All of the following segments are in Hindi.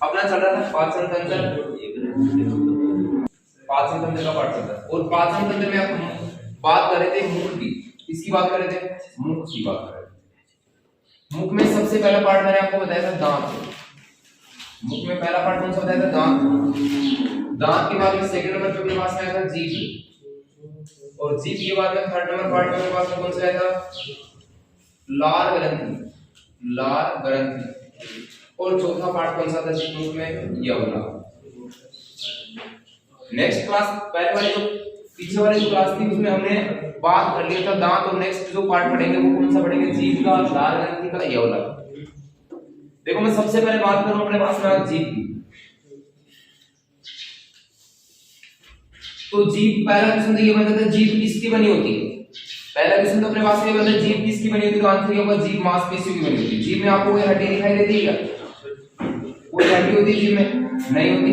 अपना चल रहा था पाचन तंत्र, पाचन तंत्र का पाठ चल रहा है। और पाचन तंत्र में आप बात कर रहे थे मुख की, किसकी बात कर रहे थे? मुख की बात कर रहे थे। मुख में सबसे पहला पार्ट मैंने आपको बताया था दांत। मुख में पहला पार्ट कौन सा बताया था? दांत। दांत के बाद में सेकंड नंबर पे अपने पास में आया था जीभ, और जीभ के बाद में थर्ड नंबर पार्ट में अपने पास में कौन सा आया था? लार ग्रंथि, लार ग्रंथि। और चौथा पार्ट कौन सा था मुख में? यवना। नेक्स्ट क्लास पहले वाली जो पीछे वाली जो क्लास थी उसमें हमने बात कर लिया था दांत, और नेक्स्ट जो पार्ट पढ़ेंगे वो कौन सा पढ़ेंगे? जीभ का, लार ग्रंथि का, यवना। देखो मैं सबसे पहले बात करूं अपने पास में जीभ की। तो जीभ पहला क्वेश्चन तो ये बनता था जीभ किसकी बनी होती है? पहला क्वेश्चन तो अपने पास में बनता है जीभ किसकी बनी होती है? तो आंसर ये होगा जीभ मांसपेशियों की बनी होती है। जीभ में आपको कोई हड्डी दिखाई देती है क्या? कोई हड्डी होती है जीभ में? नहीं होती।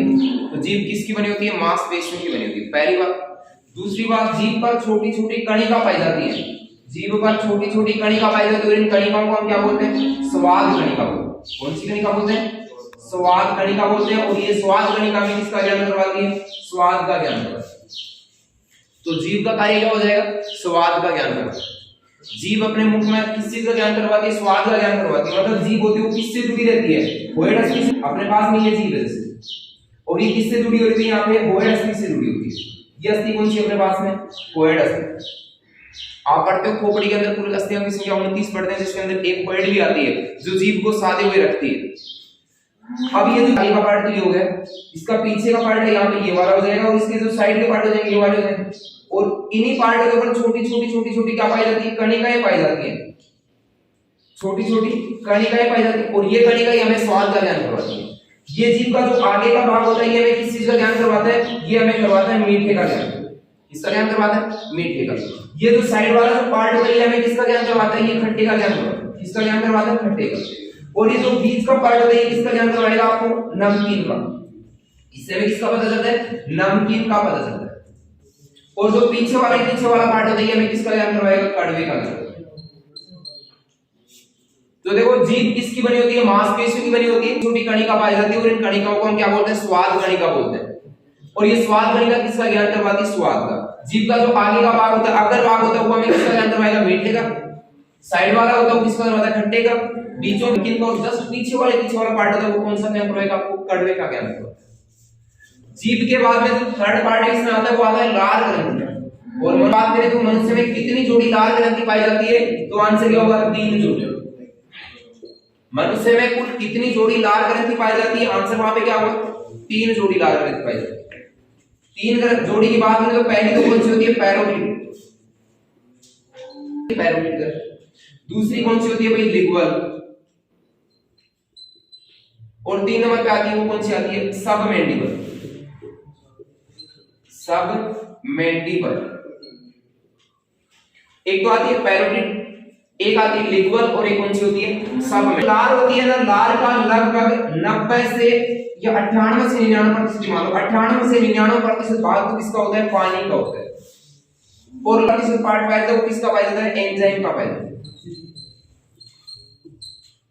तो जीभ किसकी बनी होती है? मांसपेशियों की बनी होती है, पहली बात। दूसरी बात, जीभ पर छोटी छोटी कणिका पाई जाती है। जीभ पर छोटी छोटी कणिका पाई जाती है, और इन कणिकाओं को हम क्या बोलते हैं? स्वाद कणिका बोलते हैं। कौन सी कणिका बोलते हैं? स्वाद कणिका बोलते हैं। और ये स्वाद कणिका में किसका ज्ञान करवाती है? स्वाद का ज्ञान करवाती है। तो जीभ का कार्य क्या हो जाएगा? स्वाद का ज्ञान करवाती है। जीभ अपने मुख में किस चीज का ज्ञान करवाती है? स्वाद का ज्ञान करवाती है। मतलब जीभ होती है वो किससे जुड़ी रहती है? भोयड अस्थि से। अपने पास में ये जीभ है, और ये किससे जुड़ी होती है? यहाँ पे भोयड अस्थि से जुड़ी होती है। ये अस्थि कौन सी है अपने पास में? भोयड अस्थि। आप पढ़ते हो खोपड़ी के अंदर कुल अस्थियों की संख्या 29 पढ़ते हैं, जिसके अंदर एक भोयड भी आती है जो जीभ को साधे हुए रखती है। अब ये जो आगे का पार्ट हो गया, इसका पीछे का पार्ट है यहाँ पे ये वाला हो जाएगा, और इसके जो साइड के पार्ट हो जाएंगे ये वाले हो जाएंगे। और इन्हीं पार्ट के ऊपर छोटी छोटी छोटी छोटी क्या पाई जाती है? कणिकाएं पाई जाती हैं। छोटी छोटी कणिकाएं पाई जाती है, और ये कणिकाएं हमें स्वाद का ज्ञान करवाती है। ये जीभ का जो आगे का भाग होता है ये हमें किस चीज का ज्ञान करवाता है? ये हमें करवाता है मीठे का ज्ञान। किसका ज्ञान करवाता है? मीठे का। ये जो साइड वाला जो पार्ट होता है ये हमें किसका ज्ञान करवाता है? ये खट्टे का ज्ञान करवाता है। किसका ज्ञान करवाता है? खट्टे का। और ये जो बीच का पार्ट होता है ये किसका ज्ञान करवाएगा आपको? नमकीन का। इससे हमें किसका पता चलता है? नमकीन का पता चलता है। और जो पीछे वाला पार्ट होता है ये हमें किसका ज्ञान करवाएगा? कड़वे का ज्ञान। तो देखो जीभ किसकी बनी होती है? मांसपेशियों की बनी होती है। छोटी कणिका पाई जाती है, और इन कणिकाओं को हम क्या बोलते हैं? स्वाद कणिका बोलते हैं। और ये स्वाद कणिका किसका ज्ञान करवाती है? स्वाद का। जीभ का जो आगे का भाग होता है, अगर भाग होता है वो हमें किसका ज्ञान करवाएगा? मीठे का। साइड वाला होता है वो किसका करवाता है? खट्टे का। बीचों नमकीन का, और जस्ट पीछे वाला पार्ट होता है वो कौन सा ज्ञान करवाएगा आपको? कड़वे का ज्ञान करवाएगा। जीभ के बाद में जो थर्ड पार्ट है इसमें आता है वो आता है लार ग्रंथि। और बात करें तो मनुष्य में कितनी जोड़ी लार ग्रंथि पाई जाती है? तो आंसर क्या होगा? 3 जोड़ी। मनुष्य में कुल कितनी जोड़ी लार ग्रंथि पाई जाती है? आंसर वहां पे क्या होगा? 3 जोड़ी लार ग्रंथि पाई जाती है। 3 जोड़ी की बात करें तो पहली तो कौन सी होती है? Parotid, parotid. दूसरी कौन सी होती है भाई? लिग्वल। और 3 नंबर पे आती है वो कौन सी आती है? सबमेंडिबल, सबमेंडिबल। एक तो आती है पैरोटिड, एक आती है लिग्वल, और एक कौन सी होती है? सबमेंडिबल। लार होती है ना, लार का लगभग 90 से या 98 से 99% मान लो 98 से 99% भाग तो किसका होता है? पानी का होता है। और 20% पार्ट पाया जाता है वो किसका पाया जाता है? एंजाइम का पाया जाता है।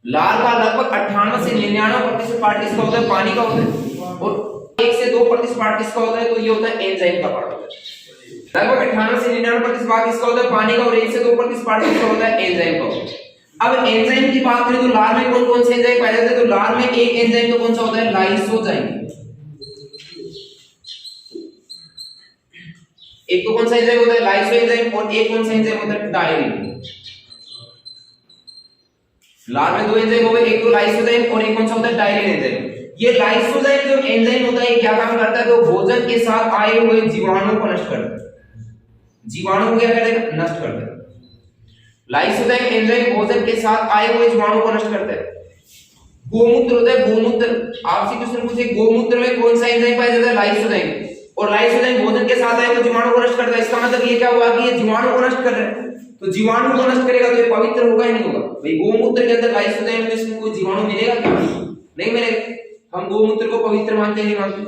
लार का लगभग 98 से 99% पार्ट किसका होता है? पानी का होता है। और 1 से 2% पार्ट किसका होता है? तो ये होता है एंजाइम का पार्ट होता है। लगभग 98 से 99% भाग किसका होता है? पानी का, और 1 से 2% पार्ट किसका होता है? एंजाइम का होता है। अब एंजाइम की बात करें तो लार में कौन कौन से एंजाइम पाए जाते हैं? तो लार में एक एंजाइम तो कौन सा होता है? लाइसोजाइम। एक तो कौन सा एंजाइम होता है? लाइसोजाइम। और एक कौन सा एंजाइम होता है? डायरीन। लार में 2 एंजाइम हो गए, एक तो लाइसोजाइम और एक कौन सा होता है? डायरीन एंजाइम। ये लाइसोजाइम जो एंजाइम होता है ये क्या काम करता है? तो भोजन के साथ आए हुए जीवाणुओं को नष्ट करता है। जीवाणु को क्या करेगा? नष्ट करता है। लाइसोजाइम एंजाइम भोजन के साथ आए हुए जीवाणु को नष्ट करता है। गोमूत्र होता है, गोमूत्र। आपसे क्वेश्चन पूछे गोमूत्र में कौन सा एंजाइम पाया जाता है? लाइसोजाइम। और लाइसोजाइम भोजन के साथ आए हुए जीवाणु को नष्ट करता है। इसका मतलब ये क्या हुआ कि ये जीवाणु को नष्ट कर रहा है। तो जीवाणु को नष्ट करेगा तो ये पवित्र होगा ही नहीं होगा? भाई गोमूत्र के अंदर लाइसोजाइम में इसमें कोई जीवाणु मिलेगा क्या? नहीं मिलेगा। हम गोमूत्र को पवित्र मानते नहीं मानते?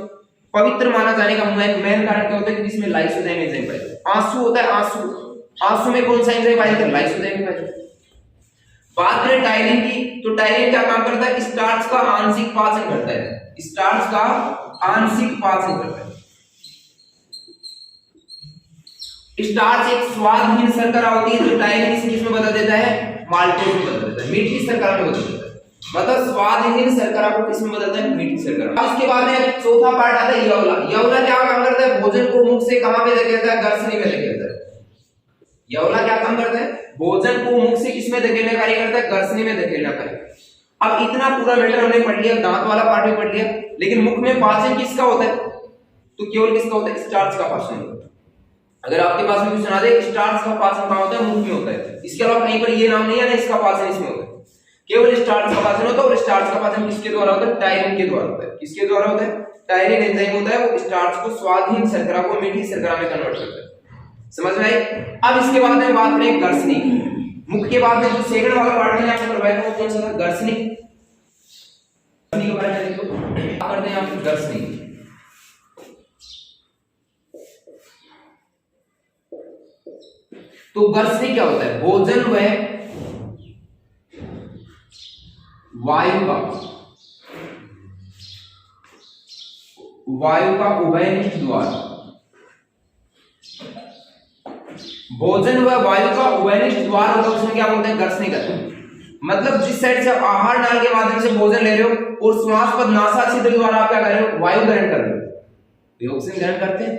पवित्र माना जाने का मेन कारण क्या होता है कि इसमें लाइसोजाइम एंजाइम पाया जाता है। आंसू होता है, आंसू। आंसू में कौन सा एंजाइम पाया जाता है? लाइसोजाइम पाया जाता है। बात करें डायरीन की तो टायरिन क्या काम करता है? स्टार्च का आंशिक पाचन करता है, स्टार्च का आंशिक पाचन करता है। स्टार्च एक स्वादहीन शर्करा होती है जो टायरिन से किसमें बदल देता है? माल्टोज में बदल देता है, मीठी शर्करा में बदल देता है। मतलब स्वादहीन शर्करा को किसमें बदलता है? मीठी शर्करा। अब इसके बाद में चौथा पार्ट आता है यवला। यवला क्या काम करता है? भोजन को मुख से कहां पे धकेलता है? ग्रसनी में धकेलता है। यवला क्या काम करता है? भोजन को मुख से किसमें धकेलने का कार्य करता है? ग्रसनी में धकेलना कार्य। अब इतना पूरा मैटर हमने पढ़ लिया, दांत वाला पार्ट भी पढ़ लिया, लेकिन मुख में पाचन किसका होता है? तो केवल किसका होता है? स्टार्च का पाचन होता है। अगर आपके पास में क्वेश्चन आ जाए स्टार्च का पाचन कहां होता है? मुख में होता है। इसके अलावा कहीं पर ये नाम नहीं है ना इसका पाचन इसमें होता है, केवल स्टार्च का पाचन होता है। और स्टार्च का पाचन किसके द्वारा होता है? टायरिन के द्वारा होता है। किसके द्वारा होता है? टायरिन एंजाइम होता है, वो स्टार्च को स्वादहीन शर्करा को मीठी शर्करा में कन्वर्ट करता है। समझ में आई? अब इसके बाद में बात करें ग्रसनी। मुख के बाद में जो सेकंड वाला पार्ट है आपको करवाया वो कौन सा था? ग्रसनी। ग्रसनी के बारे में देखो, क्या करते हैं आप? ग्रसनी। तो ग्रसनी क्या होता है? भोजन व वायु का उभयनिष्ठ द्वार। भोजन व वायु का उभयनिष्ठ द्वार होता है, उसमें क्या बोलते हैं? ग्रसनी करते हैं। मतलब जिस साइड से आप आहार नाल के माध्यम से भोजन ले रहे हो और श्वास पद नासा छिद्र द्वारा आप क्या कर रहे हो? वायु ग्रहण कर रहे हो, ऑक्सीजन ग्रहण करते हैं।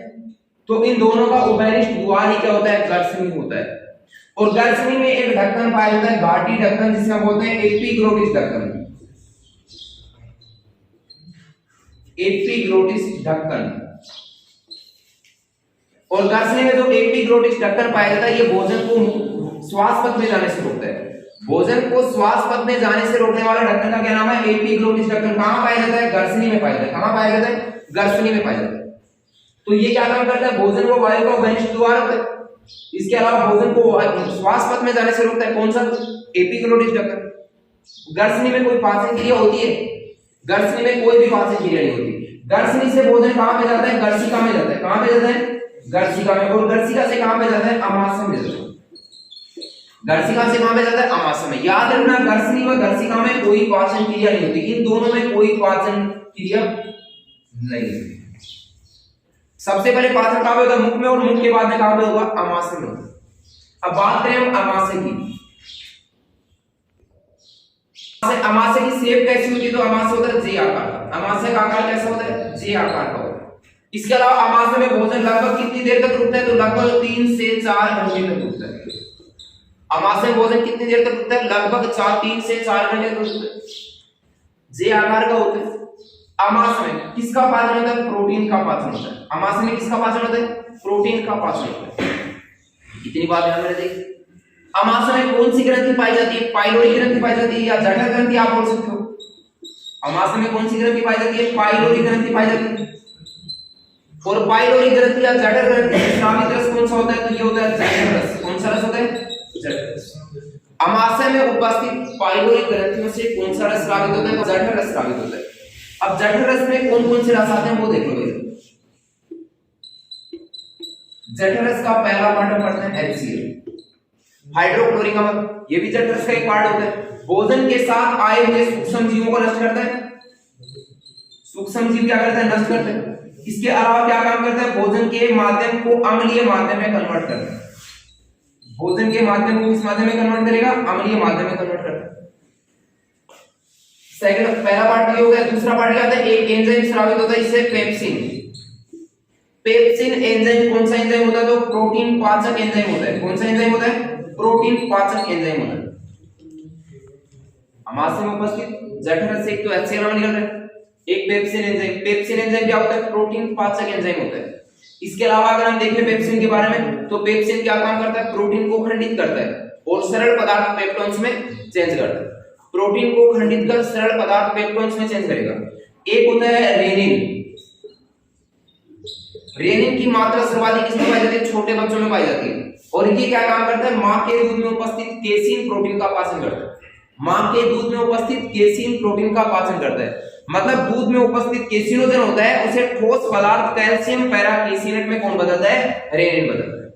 तो इन दोनों का उभयनिष्ठ द्वार ही क्या होता है? ग्रसनी होता है। और ग्रसनी में एक ढक्कन पाया जाता है, घाटी ढक्कन, जिसे हम बोलते हैं एपिग्लोटिस ढक्कन। एपिग्लोटिस ढक्कन। और ग्रसनी में जो एपिग्लोटिस ढक्कन पाया जाता है ये भोजन को श्वास पथ में जाने से रोकता है। भोजन को श्वास पथ में जाने से रोकने वाला ढक्कन का क्या नाम है? एपिग्लोटिस ढक्कन। कहां पाया जाता है? ग्रसनी में पाया जाता है। कहां पाया जाता है? ग्रसनी में पाया जाता है। तो ये क्या काम करता है? भोजन को वायु का उभयनिष्ठ द्वार होता है। इसके अलावा भोजन को श्वास पथ में जाने से रोकता है। कौन सा? एपिग्लोटिस ढक्कन। ग्रसनी में कोई पाचन क्रिया होती है? ग्रसनी में कोई भी पाचन क्रिया नहीं होती। ग्रसनी से भोजन कहां पे जाता है? गर्सिका में जाता है। कहां पे जाता है? गर्सिका में। और गर्सिका से कहां पे जाता है? अमाशय में जाता है। गर्सिका से कहां पे जाता है? अमाशय में। याद रखना गर्सनी व गर्सिका में कोई पाचन क्रिया नहीं होती, इन दोनों में कोई पाचन क्रिया नहीं होती। सबसे पहले पाचन कहां पे होता है? मुख में, और मुख के बाद में कहां पे होगा? अमाशय में। अब बात करें हम अमाशय की। अमाशय की शेप कैसी होती है? तो अमाशय होता है जे आकार का। अमाशय का आकार कैसा होता है? जे आकार का होता है। इसके अलावा अमाशय में भोजन लगभग कितनी देर तक रुकता है? तो लगभग 3 से 4 घंटे तक रुकता है। अमाशय में भोजन कितनी देर तक रुकता है? लगभग 3 से 4 घंटे तक रुकता है। जे आकार का होता है। अमाशय में किसका पाचन होता है? प्रोटीन का पाचन होता है। अमाशय में किसका पाचन होता है? प्रोटीन का पाचन होता है। इतनी बात ध्यान में रखिए। अमाशय में कौन सी ग्रंथि पाई जाती है? पाइलोरी ग्रंथि पाई जाती है या जठर ग्रंथि आप बोल सकते हो। अमाशय में कौन सी ग्रंथि पाई जाती है? पाइलोरी ग्रंथि पाई जाती है। और पाइलोरी ग्रंथि या जठर ग्रंथि से स्रावित रस कौन सा होता है? तो ये होता है जठर रस। कौन सा रस होता है? जठर रस। अमाशय में उपस्थित पाइलोरी ग्रंथियों से कौन सा रस स्रावित होता है? तो जठर रस स्रावित होता है। अब जठर रस में कौन कौन से रस आते हैं वो देख लो। जठर रस का पहला पार्ट पढ़ते हैं HCl, हाइड्रोक्लोरिक अम्ल। ये भी जठर रस का एक पार्ट होता है। भोजन के साथ आए हुए सूक्ष्म जीवों को नष्ट करता है। सूक्ष्म जीव क्या करता है? नष्ट करता है। इसके अलावा क्या काम करता है? भोजन के माध्यम को अम्लीय माध्यम में कन्वर्ट करता है। भोजन के माध्यम को किस माध्यम में कन्वर्ट करेगा? अम्लीय माध्यम में कन्वर्ट करता है। सेकंड पहला पार्ट ये हो गया। दूसरा पार्ट क्या होता है? एक एंजाइम स्रावित होता है, इससे पेप्सिन। पेप्सिन एंजाइम कौन सा एंजाइम होता है? तो प्रोटीन पाचक एंजाइम होता है। कौन सा एंजाइम होता है? प्रोटीन पाचक एंजाइम होता है। अमाशय में उपस्थित जठर रस से एक तो HCl निकल रहा है, एक पेप्सिन एंजाइम। पेप्सिन एंजाइम क्या होता है? प्रोटीन पाचक एंजाइम होता है। इसके अलावा अगर हम देखें पेप्सिन के बारे में तो पेप्सिन क्या काम करता है? प्रोटीन को खंडित करता है और सरल पदार्थ पेप्टोन्स में चेंज करता है। प्रोटीन को खंडित कर सरल पदार्थ पेप्टोन्स में चेंज करेगा। एक होता है रेनिन। रेनिन की मात्रा सर्वाधिक किसमें पाई जाती है? छोटे बच्चों में पाई जाती है। और ये क्या काम करता है? मां के दूध में उपस्थित केसीन प्रोटीन का पाचन करता है। मां के दूध में उपस्थित केसीन प्रोटीन का पाचन करता है। मतलब दूध में उपस्थित केसिनोजन होता है, उसे ठोस पदार्थ कैल्शियम पैराकेसिनेट में कौन बदलता है? रेनिन बदलता है।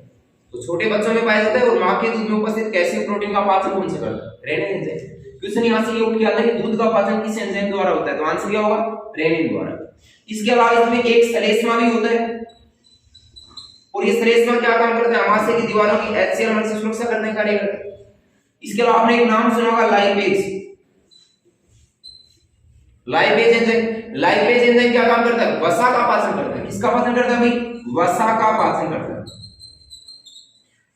तो छोटे बच्चों में पाया जाता है और मां के दूध में उपस्थित कैल्शियम प्रोटीन का पाचन कौन से करता है? Rennin enzyme. क्वेश्चन यहाँ से ये उठ के आता है कि दूध का पाचन किस एंजाइम द्वारा होता है, तो आंसर क्या होगा, रेनिन द्वारा। इसके अलावा इसमें एक श्लेष्मा भी होता है, और ये श्लेष्मा क्या काम करता है, अमाशय की दीवारों की HCl अम्ल से सुरक्षा करने का कार्य करता है। इसके अलावा आपने एक नाम सुना होगा लाइपेज। लाइपेज एंजाइम क्या काम करता है, वसा का पाचन करता है। किसका पाचन करता है भाई, वसा का पाचन करता है।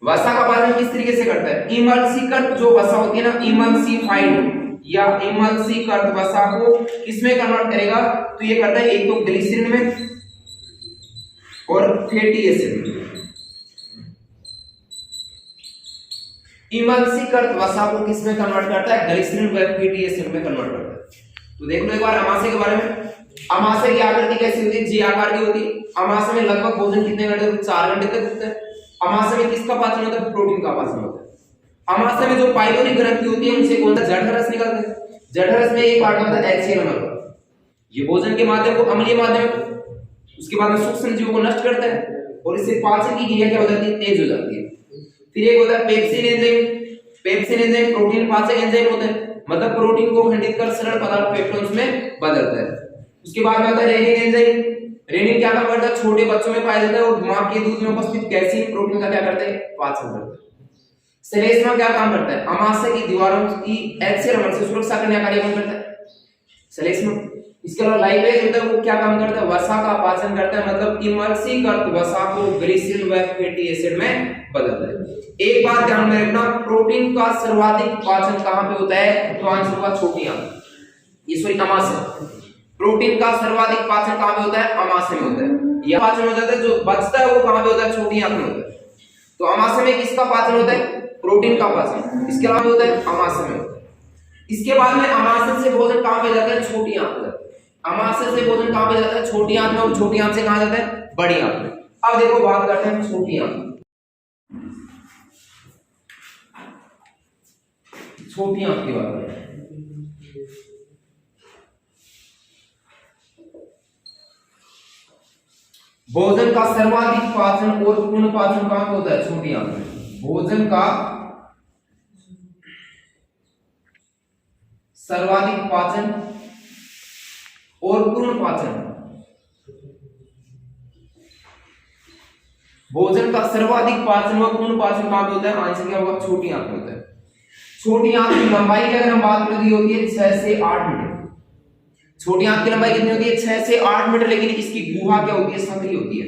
वसा का पाचन किस तरीके से करता है, इमल्सीकृत जो वसा होती है ना, इमल्सीफाइड या इमल्सीकृत वसा को किसमें कन्वर्ट करेगा, तो ये करता है एक तो ग्लिसरीन में और फैटी एसिड में। इमल्सीकृत वसा को किसमें कन्वर्ट करता है, ग्लिसरीन व फैटी एसिड में कन्वर्ट करता है। तो देख लो एक बार अमाशय के बारे में। अमाशय की आकृति कैसी होती है, जी आकार की होती है। अमाशय में लगभग भोजन कितने घंटे, 4 घंटे तक होता है। अमाशय में किसका पाचन होता है, प्रोटीन का पाचन होता है। अमाशय में जो पाइलोरी ग्रंथि होती है उनसे कौन सा जठररस निकलता है। जठररस में एक पार्ट होता है HCl अम्ल, ये भोजन के माध्यम को अम्लीय माध्यम, उसके बाद में सूक्ष्म जीवों को नष्ट करता है और इससे पाचन की क्रिया क्या हो जाती है, तेज हो जाती है। फिर एक होता है pepsin enzyme. Pepsin enzyme protein पाचक एंजाइम होता है, मतलब प्रोटीन को खंडित कर सरल पदार्थ पेप्टोन्स में बदलता है। उसके बाद में आता है रेनिन एंजाइम। रेनिन क्या काम करता है, छोटे बच्चों में पाया जाता है और मां के दूध में उपस्थित कैल्शियम प्रोटीन का क्या करता है, पाचन करता है। श्लेष्मा क्या काम करता है, अमाशय की दीवारों की HCl अम्ल से सुरक्षा करने का कार्य करता है श्लेष्मा। इसके अलावा लाइपेज होता है, वो क्या काम करता है, वसा का पाचन करता है, मतलब इमल्सीकृत वसा को ग्लिसरीन व फैटी एसिड में बदलता है। एक बात ध्यान में रखना, प्रोटीन का सर्वाधिक पाचन कहां पे होता है, तो आंसर होगा छोटी आंत, ये सॉरी अमाशय। प्रोटीन का सर्वाधिक पाचन कहां पे होता है, अमाशय में होता है। यह पाचन हो जाता है, जो बचता है वो कहां पे होता है, छोटी आंत में होता है। तो अमाशय में किसका पाचन होता है, प्रोटीन का पाचन। इसके अलावा होता है अमाशय में होता है। इसके बाद में अमाशय से भोजन कहां पे जाता है, छोटी आंत में। अमाशय से भोजन कहां पे जाता है, छोटी आंत में, और छोटी आंत से कहां जाता है, बड़ी आंत में। अब देखो बात करते हैं छोटी आंत। छोटी आंत की बात करें, भोजन का सर्वाधिक पाचन और पूर्ण पाचन कहां पे होता है, छोटी आंत में। भोजन का सर्वाधिक पाचन और पूर्ण पाचन, भोजन का सर्वाधिक पाचन और पूर्ण पाचन कहां पे होता है, आंसर क्या होगा, छोटी आंत में होता है। छोटी आंत की लंबाई की अगर हम बात करें तो होती है 6 से 8 मीटर। छोटी आंत की लंबाई कितनी होती है, 6 से 8 मीटर, लेकिन इसकी गुहा क्या होती है, संकरी होती है।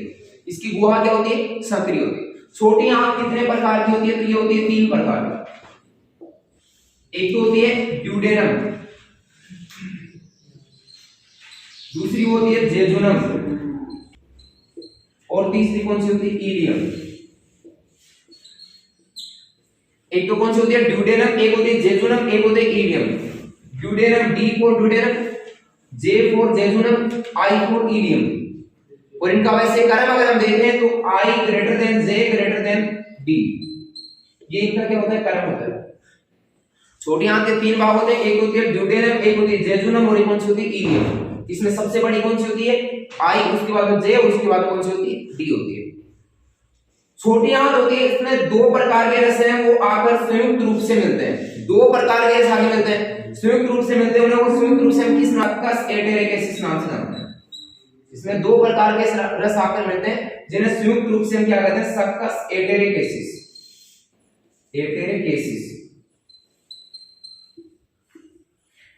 इसकी गुहा क्या होती है, संकरी होती है। छोटी आंत कितने प्रकार की होती है, तो ये होती है 3 प्रकार की। एक तो होती है ड्यूडेनम, दूसरी होती है जेजुनम, और तीसरी कौन सी होती है, इलियम। एक तो कौन सी होती है, ड्यूडेनम, एक होती है जेजुनम, एक होती है ileum. Duodenum, D for duodenum, J for jejunum, I for ileum. और इनका वैसे क्रम अगर हम देखें तो I greater than J greater than D, ये इनका क्या होता है, क्रम होता है। छोटी आंत के 3 भाग होते हैं, एक होती है ड्यूडेनम, एक होती है जेजुनम, और एक कौन सी होती है, इलियम। इसमें सबसे बड़ी कौन सी होती है, I, उसके बाद J, और उसके बाद कौन सी होती है, D होती है। छोटी आंत होती है, इसमें 2 प्रकार के रस हैं, वो आकर संयुक्त रूप से मिलते हैं। 2 प्रकार के रस आगे मिलते हैं, संयुक्त रूप से मिलते हैं, उन्हें वो संयुक्त रूप से हम किस नाम का, एटेरिक एसिड नाम से जानते हैं। इसमें 2 प्रकार के रस आकर मिलते हैं, जिन्हें संयुक्त रूप से हम क्या कहते हैं, सक्कस एटेरिक एसिड। एटेरिक एसिड।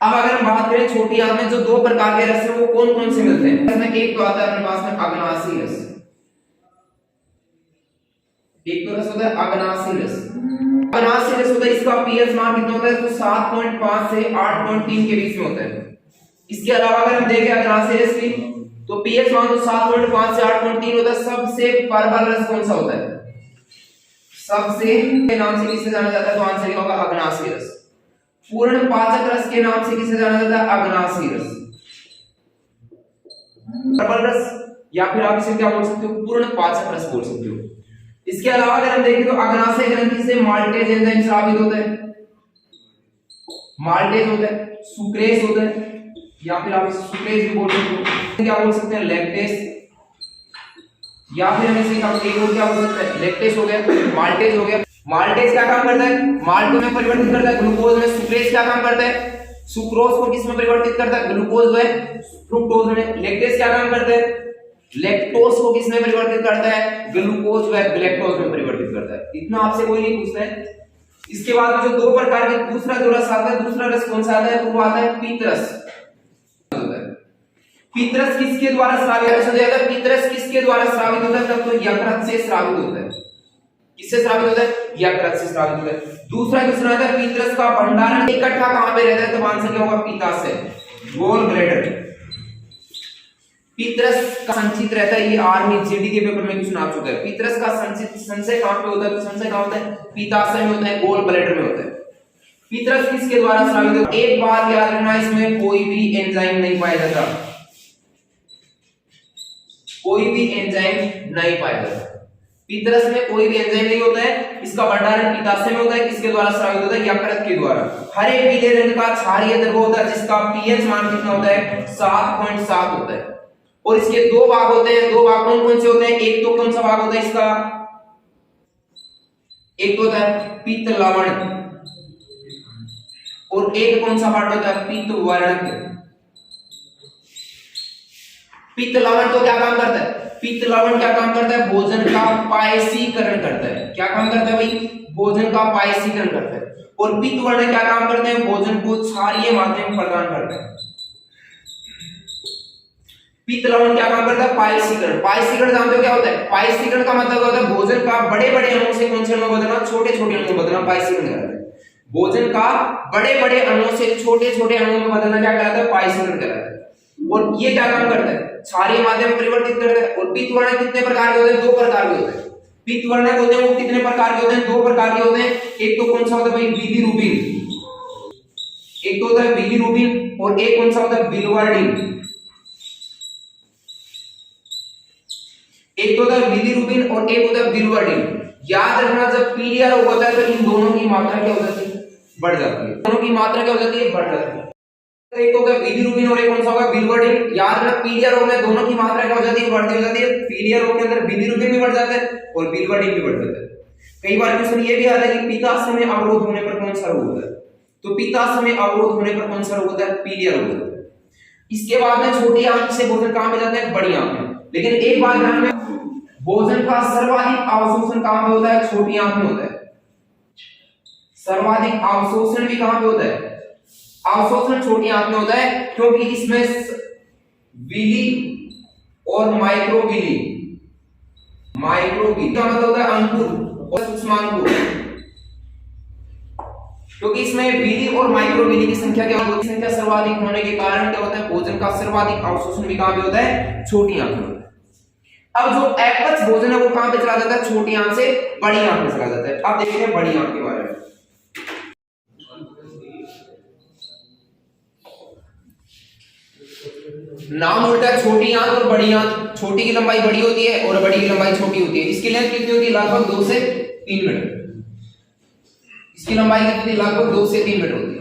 अब अगर हम बात करें छोटी आंत में जो 2 प्रकार के रस हैं वो कौन कौन से मिलते हैं, इसमें एक तो आता है अपने पास में अग्नासी रस। एक तो रस होता है अग्नासी रस। अग्नासी रस होता है, इसका पीएच मान कितना होता है, तो 7.5 से 8.3 के बीच में होता है। इसके अलावा अगर हम देखें अग्नासी रस की, तो पीएच मान तो 7.5 से 8.3 होता है। सबसे प्रबल रस कौन सा होता है, सबसे के नाम से किसे जाना जाता है, तो आंसर क्या होगा, अग्नासी रस। पूर्ण पाचक रस के नाम से किसे जाना जाता है, अग्नासी रस। प्रबल रस, या फिर आप इसे क्या बोल सकते हो, पूर्ण पाचक रस बोल सकते हो। इसके अलावा अगर हम देखें तो अग्नाशय ग्रंथि से माल्टेज एंजाइम स्रावित होता है। माल्टेज होता है, सुक्रेज होता है, या फिर आप इसे सुक्रेज भी बोल सकते हो। क्या बोल सकते हैं, लैक्टेस, या फिर हम इसे क्या बोल सकते हैं, लैक्टेस हो गया, माल्टेज हो गया। माल्टेज क्या काम करता है? माल्टो में परिवर्तित करता है ग्लूकोज में। सुक्रेज क्या काम करता है? सुक्रोज को किस में परिवर्तित करता है? ग्लूकोज में फ्रुक्टोज में। लैक्टेज क्या काम करता है? लैक्टोज को किस में परिवर्तित करता है? ग्लूकोज व गैलेक्टोज में परिवर्तित करता है। इतना आपसे कोई नहीं पूछता है। इसके बाद जो दो प्रकार के दूसरा जो रस आता है, दूसरा रस कौन सा आता है? तो वो आता है पीतरस। पीतरस किसके द्वारा स्रावित होता है? पीतरस किसके द्वारा स्रावित होता है? तब तो यकृत से स्रावित होता है। किससे स्रावित होता है? यकृत से स्रावित होता है। दूसरा क्वेश्चन आता है पीतरस का भंडारण इकट्ठा कहां पे रहता है? तो आंसर क्या होगा? पित्ताशय, गोल ब्लैडर। पीतरस का संचित रहता है, ये आर्मी जीडी के पेपर में क्वेश्चन आ चुका है। पीतरस का संचित संचय कहां पे होता है? तो संचय कहां होता है? पित्ताशय में होता है, गोल ब्लैडर में होता है। पीतरस किसके द्वारा स्रावित होता है? एक बात याद रखना, इसमें कोई भी एंजाइम नहीं पाया जाता, कोई भी एंजाइम नहीं पाया जाता। पीतरस में कोई भी एंजाइम नहीं होता है। इसका भंडारण पित्ताशय में होता है। किसके द्वारा स्रावित होता है? यकृत के द्वारा। हरे पीले रंग का क्षारीय द्रव होता है जिसका पीएच मान कितना होता है? 7.7 होता है। और इसके दो भाग होते हैं। दो भाग कौन कौन से होते हैं? एक तो कौन सा भाग होता है इसका? एक होता है पित्त लवण और एक कौन सा पार्ट होता है? पित्त वर्णक। पित्त लवण तो क्या काम करता है? पित्त लवण क्या काम करता है? भोजन का पायसीकरण करता है। क्या काम करता है भाई? भोजन का पायसीकरण करता है। और पित्त वर्ण क्या काम करते हैं? भोजन को क्षारीय माध्यम प्रदान करते हैं। पित्त लवण क्या काम करता है? पायसीकरण। पायसीकरण जानते हो क्या होता है? पायसीकरण का मतलब होता है भोजन का बड़े बड़े अणुओं से कौन से अणु बदलना? छोटे छोटे अणु बदलना, पायसीकरण कहलाता है। भोजन का बड़े बड़े अणुओं से छोटे छोटे अणुओं में बदलना क्या कहलाता है? पायसीकरण कहलाता है। और ये क्या काम करता है? क्षारीय माध्यम परिवर्तित करता है। और पित्त वर्णक कितने प्रकार के होते हैं? दो प्रकार के होते हैं। पित्त वर्णक होते हैं वो कितने प्रकार के होते हैं? दो प्रकार के होते हैं। एक तो कौन सा होता है भाई? बिलिरुबिन। एक तो होता है बिलिरुबिन और एक कौन सा होता है? बिलिवर्डिन। एक तो होता है बिलिरुबिन और एक होता है बिलिवर्डिन। याद रखना, जब पीलिया रोग होता है तो इन दोनों की मात्रा क्या हो जाती है? बढ़ जाती है। दोनों की मात्रा क्या हो जाती है? बढ़ जाती है। एक तो होगा बिलिरुबिन और एक कौन सा होगा? बिलिवर्डिन। याद रखना, पीलिया रोग में दोनों की मात्रा क्या हो जाती है? बढ़ती हो जाती है। पीलिया रोग के अंदर बिलिरुबिन भी बढ़ जाता है और बिलिवर्डिन भी बढ़ जाता है। कई बार क्वेश्चन ये भी आता है कि पित्ताशय में अवरोध होने पर कौन सा रोग होता है? तो पित्ताशय में अवरोध होने पर कौन सा रोग होता है? पीलिया रोग होता है। इसके बाद में छोटी आंत से भोजन कहां पे जाता है? बड़ी आंत में। लेकिन एक बात ध्यान में, भोजन का सर्वाधिक अवशोषण कहां पे होता है? छोटी आंत में होता है। सर्वाधिक अवशोषण भी कहां पे होता है? अवशोषण छोटी आंत में होता है, क्योंकि इसमें विली और माइक्रोविली, माइक्रोविली का मतलब होता है अंकुर और सूक्ष्मांकुर। क्योंकि इसमें विली और माइक्रोविली की संख्या क्या होती है? संख्या सर्वाधिक होने के कारण क्या होता है? भोजन का सर्वाधिक अवशोषण भी कहां पे होता है? छोटी आंत में होता है। अब जो अपच भोजन है वो कहां पे चला जाता है? छोटी आंत से बड़ी आंत में चला जाता है। अब देखते हैं बड़ी आंत के बारे में। नाम उल्टा है, छोटी आंत और बड़ी आंत। छोटी की लंबाई बड़ी होती है और बड़ी की लंबाई छोटी होती है। इसकी लेंथ कितनी होती है? लगभग 2 से 3 मीटर। इसकी लंबाई कितनी होती है? लगभग 2 से 3 मीटर होती है।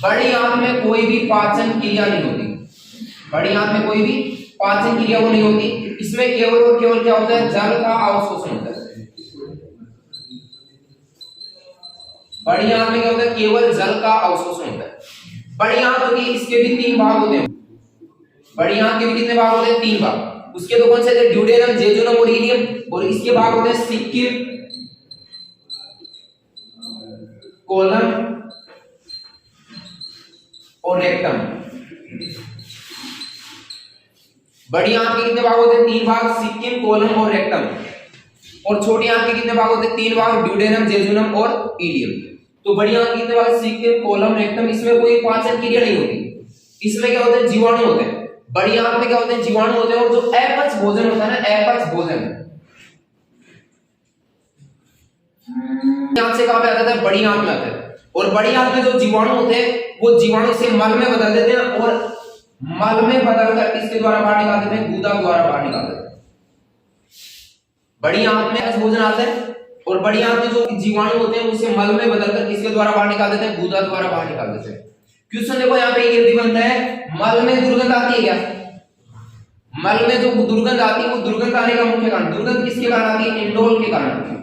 बड़ी आंत में कोई भी पाचन क्रिया नहीं होती। बड़ी आंत में कोई भी पाचन क्रिया वो नहीं होती। इसमें केवल और केवल क्या होता है? जल का अवशोषण होता है। बड़ी आंत में क्या होता है? केवल जल का अवशोषण होता है। बड़ी आंत होती है, इसके भी 3 भाग होते हैं। बड़ी आंत के भी कितने भाग होते हैं? 3 भाग। उसके तो कौन से थे? ड्यूडेनम, जेजुनम और इलियम। और इसके भाग होते हैं सिक्किम, कोलम और रेक्टम। बड़ी आंत के कितने भाग होते हैं? 3 भाग, सिक्किम, कोलम और रेक्टम। और छोटी आंत के कितने भाग होते हैं? 3 भाग, ड्यूडेनम, जेजुनम और इलियम। तो बड़ी आंत के कितने भाग? सिक्किम, कोलम, रेक्टम। इसमें कोई पाचन क्रिया नहीं होती। इसमें क्या होते हैं? जीवाणु होते हैं। बड़ी आंत में क्या होते हैं? जीवाणु होते हैं। और जो अपच भोजन होता है ना, अपच भोजन आंत से कहां पे आता है? बड़ी आंत में आता है। और बड़ी आंत में जो जीवाणु होते हैं वो जीवाणु से मल में बदल देते हैं और मल में बदलकर किसके द्वारा बाहर निकाल देते हैं? गुदा द्वारा बाहर निकाल देते हैं। बड़ी आंत में अपच भोजन आता है और बड़ी आंत में जो जीवाणु होते हैं उसे मल में बदलकर किसके द्वारा बाहर निकाल देते हैं? गुदा द्वारा बाहर निकाल देते हैं। क्वेश्चन देखो यहाँ पे ये भी बनता है, मल में दुर्गंध आती है क्या? मल में जो दुर्गंध आती है वो दुर्गंध आने का मुख्य कारण, दुर्गंध किसके कारण आती है? इंडोल के कारण आती है।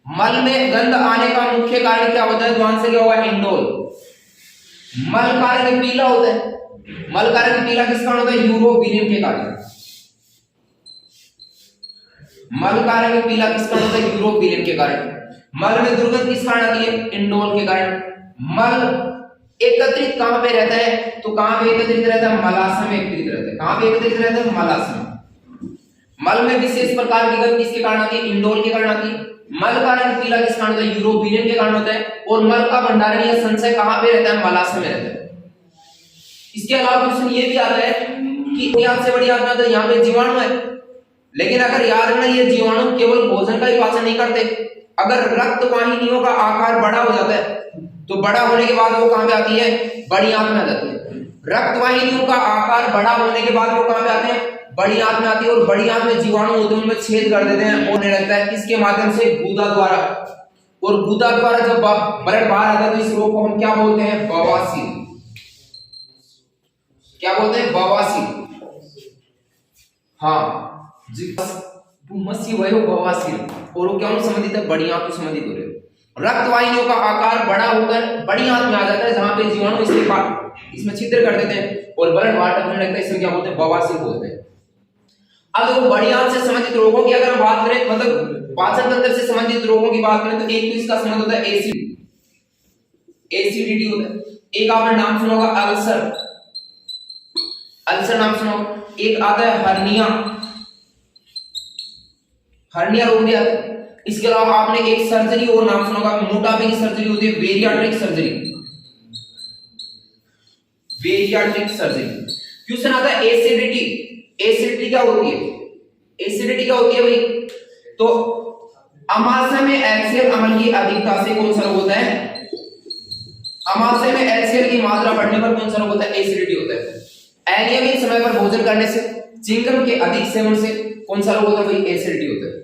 मल में गंध आने का मुख्य कारण क्या होता है? तो आंसर क्या होगा? इंडोल। मल कारण पीला होता है। मल कारण पीला किस कारण होता है? यूरोबिलिन के कारण। मल कारण पीला किस कारण होता है? यूरोबिलिन के कारण। मल में दुर्गंध किस कारण आती है? इंडोल के कारण। मल एकत्रित कहां पे रहता है? तो कहां पे एकत्रित रहता है? मलाशय में एकत्रित रहता है। कहां पे एकत्रित रहता है? मलाशय में। मल में विशेष प्रकार की गंध किसके कारण आती है? इंडोल के कारण आती है। मल का रंग पीला किस कारण होता है? यूरोबिलिन के कारण होता है। और मल का भंडारण या संचय कहां पे रहता है? मलाशय में रहता है। इसके अलावा क्वेश्चन ये भी आता है कि आपसे बड़ी याद आता है यहाँ पे जीवाणु है, लेकिन अगर याद रखना ये जीवाणु केवल भोजन का ही पाचन नहीं करते। अगर रक्त वाहिनियों का आकार बड़ा हो जाता है तो बड़ा होने के बाद वो कहां पे आती है? बड़ी आंत में आ जाती है। रक्त वाहिनियों का आकार बड़ा होने के बाद वो कहां पे आते हैं? बड़ी आंत में आती है। और बड़ी आंत में जीवाणु होते हैं, उनमें छेद कर देते हैं, होने लगता है। किसके माध्यम से? गुदा द्वारा। और गुदा द्वारा जब ब्लड बाहर आता है तो इस रोग को हम क्या बोलते हैं? बवासीर। क्या बोलते हैं? बवासीर। हाँ मसी वयो बवासीर। और वो क्या संबंधित है? बड़ी आंत से संबंधित हो रहे। रक्त वाहिनियों का आकार बड़ा होकर बड़ी आंत में आ जाता है, जहां पे जीवाणु इसमें छिद्र कर देते हैं और ब्लड बाहर टपकने लगता है। इसमें क्या बोलते हैं? बवासीर बोलते हैं। अब वो बड़ी आंत से संबंधित रोगों की अगर हम बात करें, मतलब पाचन तंत्र से संबंधित रोगों की बात करें, तो एक तो इसका संबंध होता है एसिडिटी होता है। एक आपने नाम सुना होगा अल्सर, अल्सर नाम सुना होगा। एक आता है हर्निया, हर्निया रोग भी आता है। इसके अलावा आपने एक सर्जरी और नाम सुना होगा, मोटापे की सर्जरी होती है, bariatric surgery. Bariatric surgery. Question आता है एसिडिटी। एसिडिटी क्या होती है? एसिडिटी क्या होती है भाई? तो अमाशय में एलसीएल अम्ल की अधिकता से कौन सा रोग होता है? अमाशय में एलसीएल की मात्रा बढ़ने पर कौन सा रोग होता है? एसिडिटी होता है। अनियमित समय पर भोजन करने से, चिंगम के अधिक सेवन से कौन सा रोग होता है भाई? एसिडिटी होता है।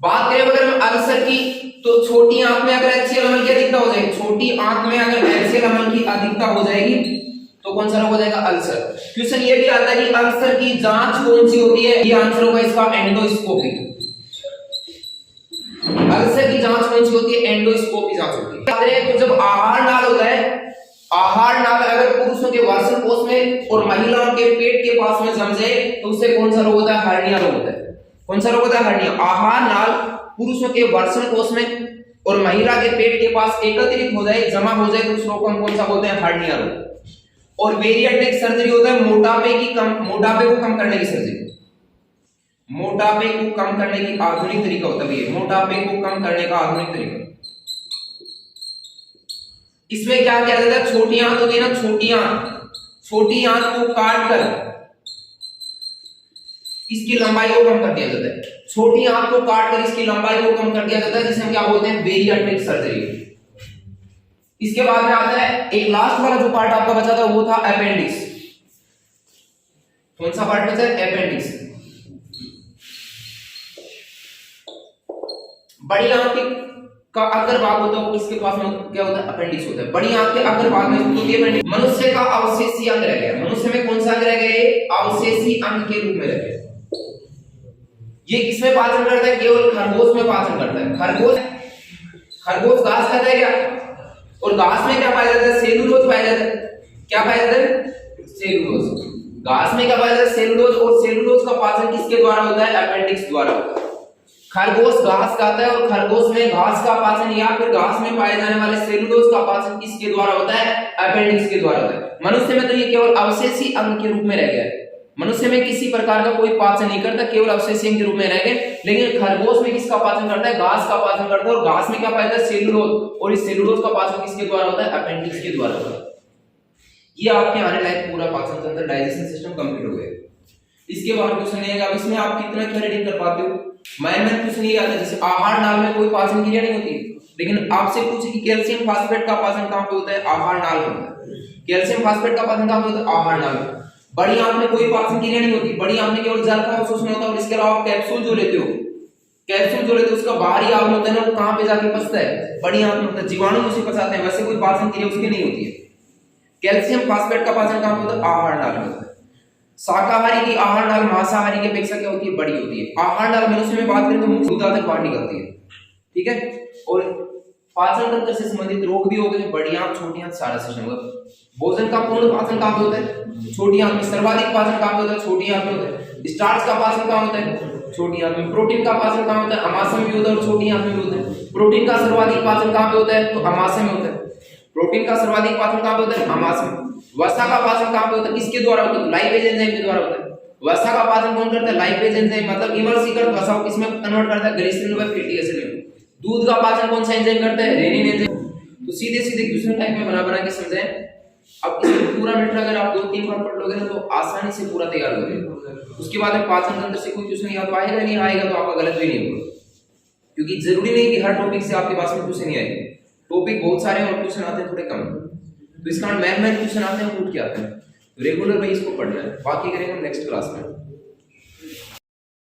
बात करें अगर हम अल्सर की, तो छोटी आंत में अगर एलसीएल अम्ल की अधिकता हो जाएगी, छोटी आंत में अगर एलसीएल अम्ल की अधिकता हो जाएगी तो कौन सा रोग हो जाएगा? अल्सर। क्वेश्चन ये भी आता है कि अल्सर की जांच कौन सी होती है? ये आंसर होगा इसका एंडोस्कोपी। अल्सर की जांच कौन सी होती है? एंडोस्कोपी जांच होती है। तो जब आहार नाल होता है, आहार नाल अगर पुरुषों के वर्ण कोष में और महिलाओं के पेट के पास में जम जाए तो उससे कौन सा रोग होता है? हर्निया रोग होता है। कौन सा रोग होता है? हर्निया। आहार नाल पुरुषों के वर्ण कोष में और महिला के पेट के पास एकत्रित हो जाए, जमा हो जाए, तो उस रोग को हम कौन सा बोलते हैं? हर्निया रोग। और बेरियाट्रिक सर्जरी होता है मोटापे को कम करने की सर्जरी। मोटापे को कम करने की आधुनिक तरीका होता है ये, मोटापे को कम करने का आधुनिक तरीका। इसमें क्या किया जाता है? छोटी आंत होती है ना, छोटी आंत को काट कर इसकी लंबाई को कम कर दिया जाता है। छोटी आंत को काट कर इसकी लंबाई को कम कर दिया जाता है, जिसे हम क्या बोलते हैं? Bariatric surgery. इसके बाद में आता है एक लास्ट वाला जो पार्ट आपका बचा था, वो था अपेंडिक्स। कौन सा पार्ट बचा है? अपेंडिक्स। बड़ी आंत का अग्र भाग होता है, इसके पास में क्या होता है? अपेंडिक्स होता है। बड़ी आंत के अग्र भाग में तो ये मनुष्य का अवशेषी अंग रह गया। मनुष्य में कौन सा अंग रह गया? अवशेषी अंग के रूप में रह गया। ये किसमें पाचन करता है? केवल खरगोश में पाचन करता है। खरगोश घास खाता है क्या? और घास में क्या पाया जाता है? सेलुलोज पाया जाता है। क्या पाया जाता है? सेलुलोज। घास में क्या पाया जाता है? सेलुलोज। और सेलुलोज का पाचन किसके द्वारा होता है? अपेंडिक्स द्वारा। खरगोश घास खाता है और खरगोश में घास का पाचन या फिर घास में पाए जाने वाले सेलुलोज का पाचन किसके द्वारा होता है? अपेंडिक्स के द्वारा होता है। मनुष्य में तो ये केवल अवशेषी अंग के रूप में रह गया है। मनुष्य में किसी प्रकार का कोई पाचन नहीं करता, केवल अवशेषी अंग के रूप में रह गए। लेकिन खरगोश में किसका पाचन करता है? घास का पाचन करता है। और घास में क्या पाया जाता है? सेलुलोज। और इस सेलुलोज का पाचन किसके द्वारा होता है? अपेंडिक्स के द्वारा होता है। ये आपके आने लायक पूरा पाचन तंत्र, डाइजेशन सिस्टम कंप्लीट हो गया। इसके बाद क्वेश्चन ये है, अब इसमें आप कितना क्या रीडिंग कर पाते हो? मैन क्वेश्चन ये आता है, जैसे आहार नाल में कोई पाचन क्रिया नहीं होती, लेकिन आपसे पूछे कि कैल्शियम फास्फेट का पाचन कहां पे होता है? आहार नाल में होता है। कैल्शियम फास्फेट का पाचन कहां पे होता है? आहार नाल में। बड़ी आंत में कोई पाचन क्रिया नहीं होती, बड़ी आंत में केवल जल का अवशोषण होता है। और इसके अलावा कैप्सूल जो लेते हो, उसका बाहरी आवरण होता है ना, वो कहां पे जाके फंसता है? बड़ी आंत में होता है। जीवाणु उसे फंसाते हैं, वैसे कोई पाचन क्रिया उसकी नहीं होती है। कैल्शियम फास्फेट का पाचन कहां पे होता है? आहार नाल में होता है। शाकाहारी की आहार नाल मांसाहारी की अपेक्षा क्या होती है? बड़ी होती है। आहार नाल मनुष्य में बात करें तो मुख गुदा तक बाहर निकलती है। ठीक है। और पाचन तंत्र से संबंधित रोग भी हो गए, बड़ी आंत, छोटी आंत, सारा सेशन होगा। भोजन का पूर्ण पाचन कहां पे होता है? छोटी आंत में। सर्वाधिक पाचन कहां पे होता है? छोटी आंत में होता है। स्टार्च का पाचन कहां होता है? छोटी आंत में। प्रोटीन का पाचन कहां होता है? आमाशय में भी होता है और छोटी आंत में भी होता है। प्रोटीन का सर्वाधिक पाचन कहां पे होता है? तो आमाशय में होता है। प्रोटीन का सर्वाधिक पाचन कहां पे होता है? आमाशय में। वसा का पाचन कहां पे होता है? किसके द्वारा होता है? लाइपेज एंजाइम के द्वारा होता है। वसा का पाचन कौन करता है? लाइपेज एंजाइम, मतलब इमल्सीकृत वसा को किसमें कन्वर्ट करता है? ग्लिसरीन व फैटी एसिड में। दूध का पाचन कौन सा एंजाइम करता है? Rennin enzyme. तो सीधे सीधे क्वेश्चन टाइप में बना के समझाएं। अब इसमें पूरा मैटर अगर आप 2-3 बार पढ़ लोगे ना तो आसानी से पूरा तैयार हो जाएगा। उसके बाद में पाचन तंत्र से कोई क्वेश्चन या तो आएगा नहीं, आएगा तो आपका गलत भी नहीं होगा, क्योंकि जरूरी नहीं कि हर टॉपिक से आपके पास में क्वेश्चन ही आएगा। टॉपिक बहुत सारे हैं और क्वेश्चन आते हैं थोड़े कम, तो इस कारण मैन क्वेश्चन आते हैं, फूट के आते हैं। रेगुलर भाई इसको पढ़ना है, बाकी करेंगे हम नेक्स्ट क्लास में।